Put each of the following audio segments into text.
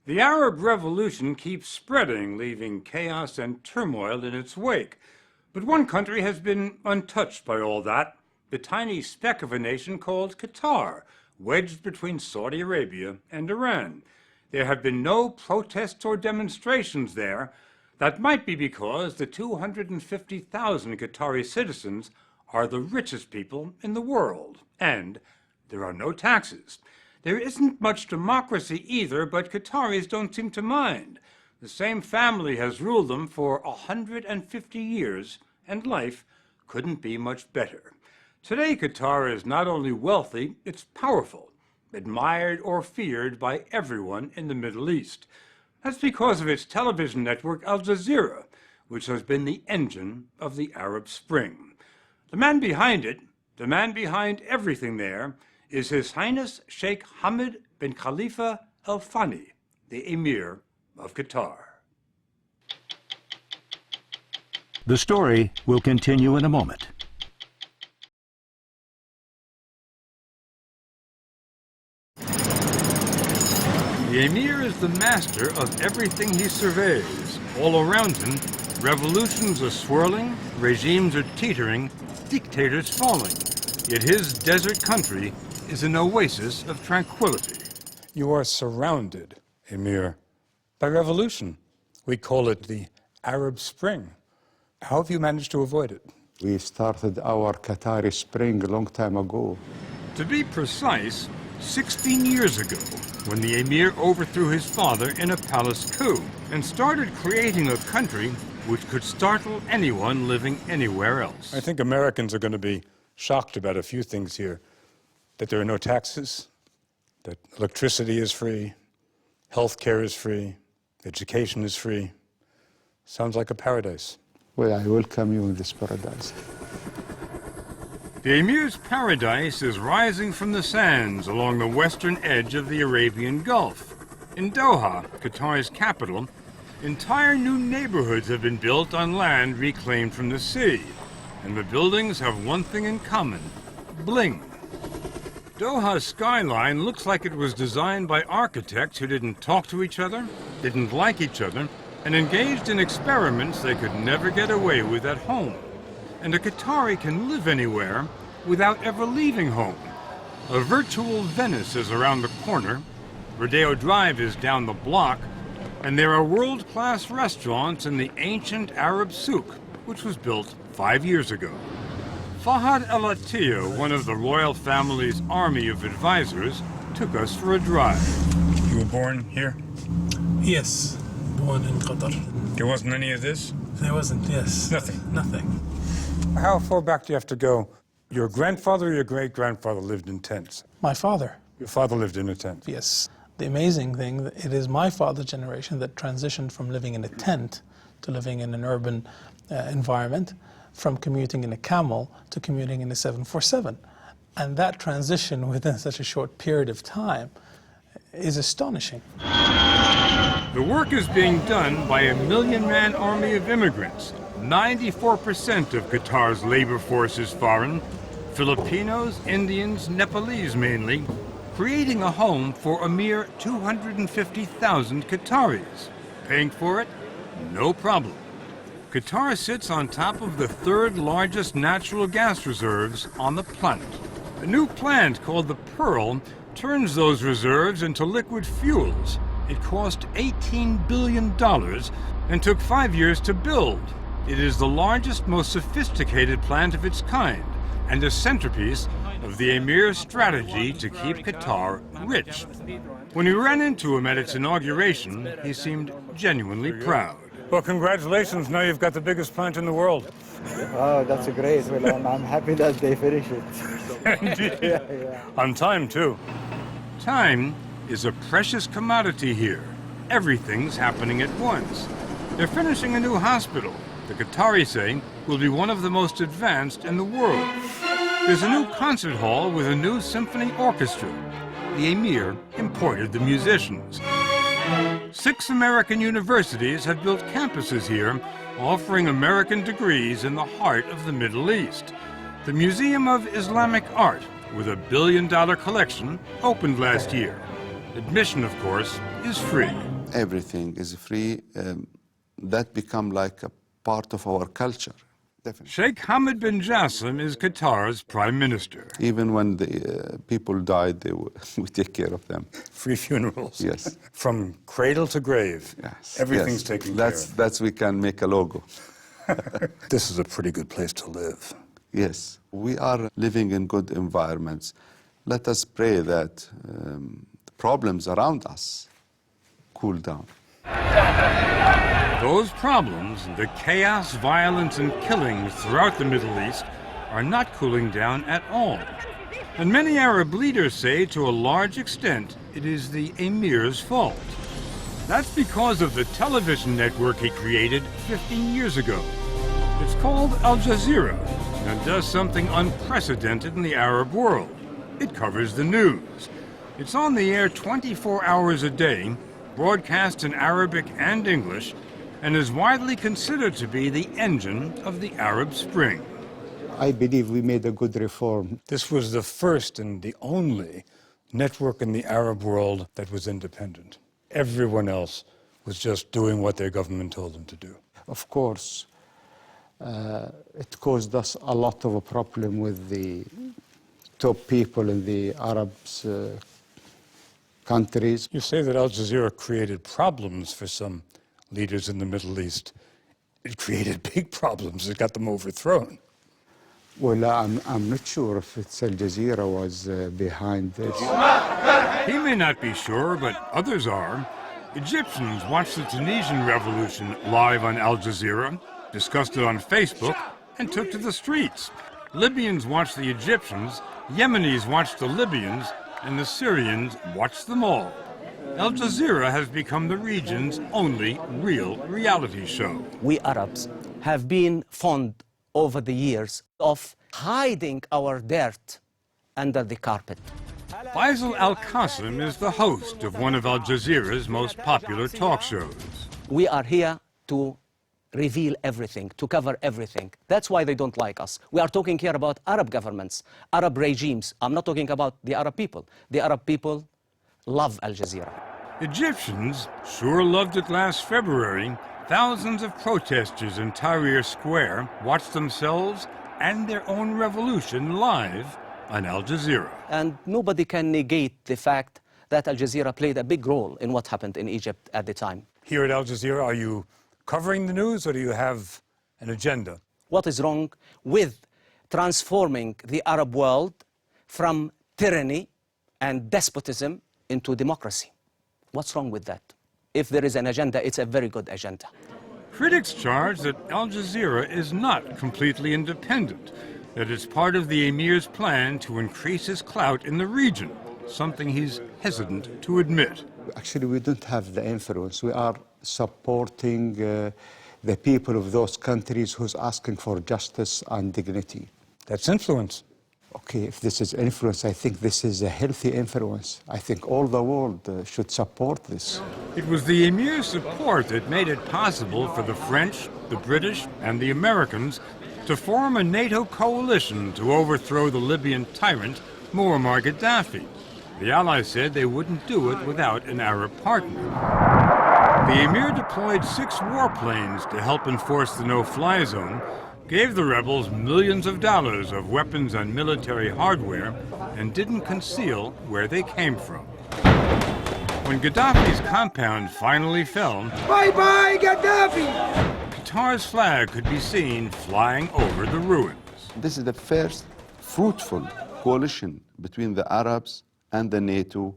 The Arab Revolution keeps spreading, leaving chaos and turmoil in its wake. But one country has been untouched by all that, the tiny speck of a nation called Qatar, wedged between Saudi Arabia and Iran. There have been no protests or demonstrations there. That might be because the 250,000 Qatari citizens are the richest people in the world, and there are no taxes. There isn't much democracy either, but Qataris don't seem to mind. The same family has ruled them for 150 years, and life couldn't be much better. Today, Qatar is not only wealthy, it's powerful, admired or feared by everyone in the Middle East. That's because of its television network Al Jazeera, which has been the engine of the Arab Spring. The man behind it, the man behind everything there, is His Highness Sheikh Hamad bin Khalifa Al Thani, the Emir of Qatar. The story will continue in a moment. The Emir is the master of everything he surveys. All around him, revolutions are swirling, regimes are teetering, dictators falling. Yet his desert country is an oasis of tranquility. You are surrounded, Emir, by revolution. We call it the Arab Spring. How have you managed to avoid it? We started our Qatari Spring a long time ago. To be precise, 16 years ago, when the Emir overthrew his father in a palace coup and started creating a country which could startle anyone living anywhere else. I think Americans are going to be shocked about a few things here. That there are no taxes, that electricity is free, health care is free, education is free. Sounds like a paradise. Well, I welcome you in this paradise. The Emir's paradise is rising from the sands along the western edge of the Arabian Gulf. In Doha, Qatar's capital, entire new neighborhoods have been built on land reclaimed from the sea. And the buildings have one thing in common: bling. Doha's skyline looks like it was designed by architects who didn't talk to each other, didn't like each other, and engaged in experiments they could never get away with at home. And a Qatari can live anywhere without ever leaving home. A virtual Venice is around the corner, Rodeo Drive is down the block, and there are world-class restaurants in the ancient Arab souk, which was built 5 years ago. Fahad El-Attiyah, one of the royal family's army of advisors, took us for a drive. You were born here? Yes, born in Qatar. There wasn't any of this? There wasn't, yes. Nothing? Nothing. How far back do you have to go? Your grandfather or your great-grandfather lived in tents? My father. Your father lived in a tent? Yes. The amazing thing, it is my father's generation that transitioned from living in a tent to living in an urban environment, from commuting in a camel to commuting in a 747. And that transition within such a short period of time is astonishing. The work is being done by a million-man army of immigrants. 94% of Qatar's labor force is foreign, Filipinos, Indians, Nepalese mainly, creating a home for a mere 250,000 Qataris. Paying for it? No problem. Qatar sits on top of the third largest natural gas reserves on the planet. A new plant called the Pearl turns those reserves into liquid fuels. It cost $18 billion and took 5 years to build. It is the largest, most sophisticated plant of its kind and a centerpiece of the Emir's strategy to keep Qatar rich. When we ran into him at its inauguration, he seemed genuinely proud. Well, congratulations. Now you've got the biggest plant in the world. Oh, that's great. Well, I'm happy that they finish it. Indeed. Yeah. On time, too. Time is a precious commodity here. Everything's happening at once. They're finishing a new hospital. The Qataris say will be one of the most advanced in the world. There's a new concert hall with a new symphony orchestra. The Emir imported the musicians. 6 American universities have built campuses here, offering American degrees in the heart of the Middle East. The Museum of Islamic Art, with a $1 billion collection, opened last year. Admission, of course, is free. everything is free, that become like a part of our culture. Definitely. Sheikh Hamad bin Jassim is Qatar's prime minister. Even when the people died, we take care of them. Free funerals. Yes. From cradle to grave. Yes. Everything's Yes. taken care of. That's we can make a logo. This is a pretty good place to live. Yes, we are living in good environments. Let us pray that the problems around us cool down. Those problems, the chaos, violence, and killings throughout the Middle East, are not cooling down at all. And many Arab leaders say, to a large extent, it is the emir's fault. That's because of the television network he created 15 years ago. It's called Al Jazeera and does something unprecedented in the Arab world. It covers the news. It's on the air 24 hours a day, broadcast in Arabic and English, and is widely considered to be the engine of the Arab Spring. I believe we made a good reform. This was the first and the only network in the Arab world that was independent. Everyone else was just doing what their government told them to do. Of course, it caused us a lot of a problem with the top people in the Arab countries. You say that Al Jazeera created problems for some leaders in the Middle East. It created big problems. It got them overthrown. Well, I'm not sure if it's Al Jazeera was behind this. He may not be sure, but others are. Egyptians watched the Tunisian revolution live on Al Jazeera, discussed it on Facebook, and took to the streets. Libyans watched the Egyptians, Yemenis watched the Libyans, and the Syrians watched them all. Al Jazeera has become the region's only real reality show. We Arabs have been fond over the years of hiding our dirt under the carpet. Faisal Al-Qasim is the host of one of Al Jazeera's most popular talk shows. We are here to reveal everything, to cover everything. That's why they don't like us. We are talking here about Arab governments, Arab regimes. I'm not talking about the Arab people. The Arab people love Al Jazeera. Egyptians sure loved it last February. Thousands of protesters in Tahrir Square watched themselves and their own revolution live on Al Jazeera. And nobody can negate the fact that Al Jazeera played a big role in what happened in Egypt at the time. Here at Al Jazeera, are you covering the news or do you have an agenda? What is wrong with transforming the Arab world from tyranny and despotism into democracy? What's wrong with that? If there is an agenda, it's a very good agenda. Critics charge that Al Jazeera is not completely independent, that it's part of the emir's plan to increase his clout in the region, something he's hesitant to admit. Actually, we don't have the influence. We are supporting the people of those countries who's asking for justice and dignity. That's influence. Okay, if this is influence, I think this is a healthy influence. I think all the world should support this. It was the emir's support that made it possible for the French, the British, and the Americans to form a NATO coalition to overthrow the Libyan tyrant, Muammar Gaddafi. The Allies said they wouldn't do it without an Arab partner. The emir deployed 6 warplanes to help enforce the no-fly zone, gave the rebels millions of dollars of weapons and military hardware, and didn't conceal where they came from. When Gaddafi's compound finally fell, Bye-bye, Gaddafi! Qatar's flag could be seen flying over the ruins. This is the first fruitful coalition between the Arabs and the NATO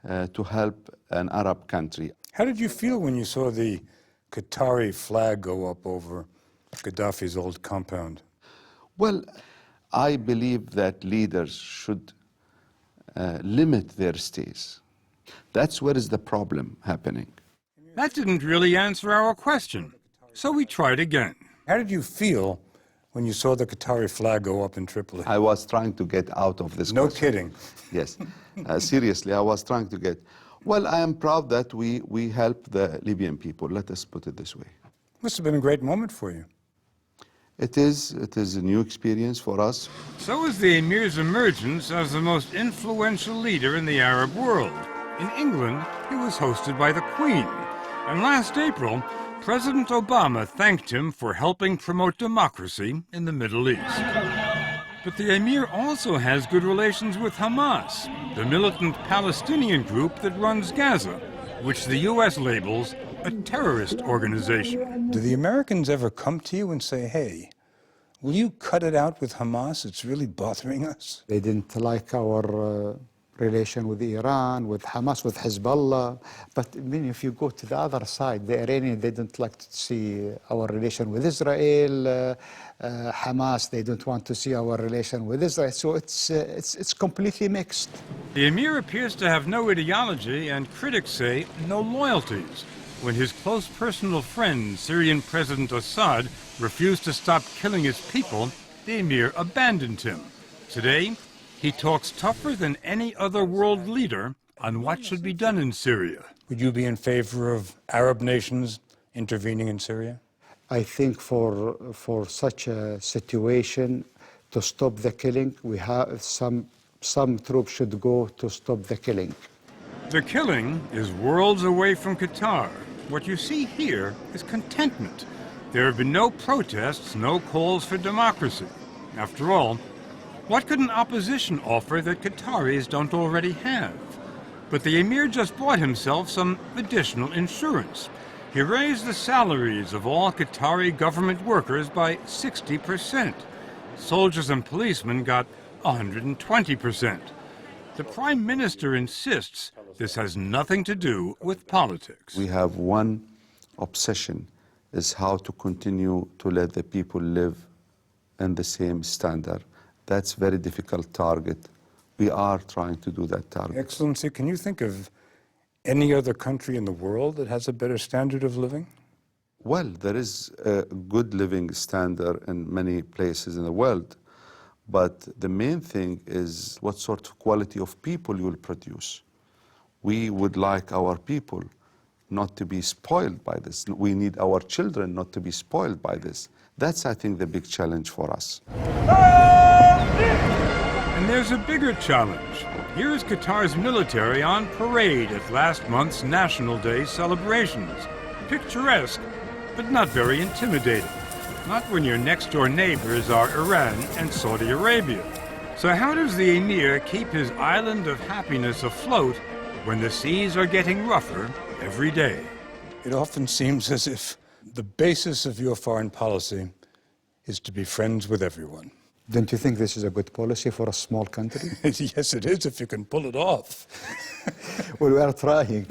to help an Arab country. How did you feel when you saw the Qatari flag go up over Gaddafi's old compound? Well, I believe that leaders should limit their stays. That's where is the problem happening. That didn't really answer our question, so we tried again. How did you feel when you saw the Qatari flag go up in Tripoli? I was trying to get out of this No question. kidding. Yes. Seriously, I was trying to get... Well, I am proud that we helped the Libyan people. Let us put it this way. Must have been a great moment for you. It is a new experience for us. So is the emir's emergence as the most influential leader in the Arab world. In England, he was hosted by the Queen. And last April, President Obama thanked him for helping promote democracy in the Middle East. But the emir also has good relations with Hamas, the militant Palestinian group that runs Gaza, which the U.S. labels a terrorist organization. Do the Americans ever come to you and say, hey, will you cut it out with Hamas? It's really bothering us. They didn't like our relation with Iran, with Hamas, with Hezbollah. But I mean, if you go to the other side, the Iranians, they don't like to see our relation with Israel. Hamas, they don't want to see our relation with Israel. So it's completely mixed. The emir appears to have no ideology and critics say no loyalties. When his close personal friend, Syrian President Assad, refused to stop killing his people, the emir abandoned him. Today, he talks tougher than any other world leader on what should be done in Syria. Would you be in favor of Arab nations intervening in Syria? I think for such a situation, to stop the killing, we have some troops should go to stop the killing. The killing is worlds away from Qatar. What you see here is contentment. There have been no protests, no calls for democracy. After all, what could an opposition offer that Qataris don't already have? But the emir just bought himself some additional insurance. He raised the salaries of all Qatari government workers by 60%. Soldiers and policemen got 120%. The Prime Minister insists this has nothing to do with politics. We have one obsession, is how to continue to let the people live in the same standard. That's a very difficult target. We are trying to do that target. Excellency, can you think of any other country in the world that has a better standard of living? Well, there is a good living standard in many places in the world, but the main thing is what sort of quality of people you will produce. We would like our people not to be spoiled by this. We need our children not to be spoiled by this. That's, I think, the big challenge for us. And there's a bigger challenge. Here is Qatar's military on parade at last month's National Day celebrations. Picturesque, but not very intimidating. Not when your next-door neighbors are Iran and Saudi Arabia. So how does the emir keep his island of happiness afloat when the seas are getting rougher every day? It often seems as if the basis of your foreign policy is to be friends with everyone. Don't you think this is a good policy for a small country? Yes, it is, if you can pull it off. Well, we are trying.